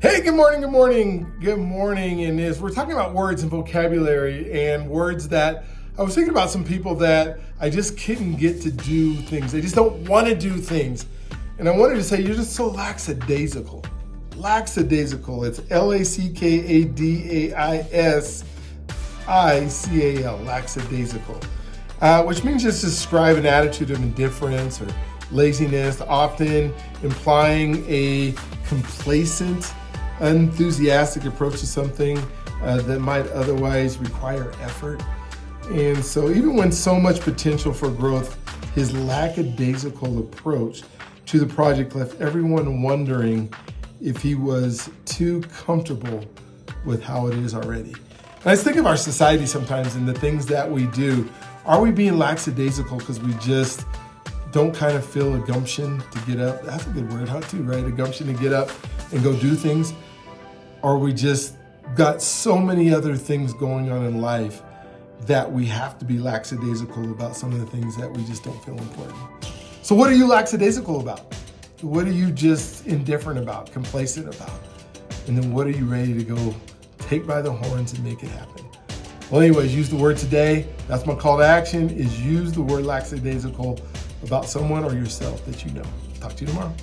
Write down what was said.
Hey, good morning, good morning, good morning. And as we're talking about words and vocabulary and words that I was thinking about some people that I just couldn't get to do things. They just don't want to do things. And I wanted to say, you're just so lackadaisical. Lackadaisical. It's Lackadaisical, lackadaisical, which means just describe an attitude of indifference or laziness, often implying a complacent, unenthusiastic approach to something that might otherwise require effort. And so even when so much potential for growth, his lackadaisical approach to the project left everyone wondering if he was too comfortable with how it is already. And I just think of our society sometimes and the things that we do. Are we being lackadaisical because we just don't kind of feel a gumption to get up? That's a good word, huh, too, right? A gumption to get up and go do things. Or we just got so many other things going on in life that we have to be lackadaisical about some of the things that we just don't feel important. So what are you lackadaisical about? What are you just indifferent about, complacent about? And then what are you ready to go take by the horns and make it happen? Well, anyways, use the word today. That's my call to action, is use the word lackadaisical about someone or yourself that you know. Talk to you tomorrow.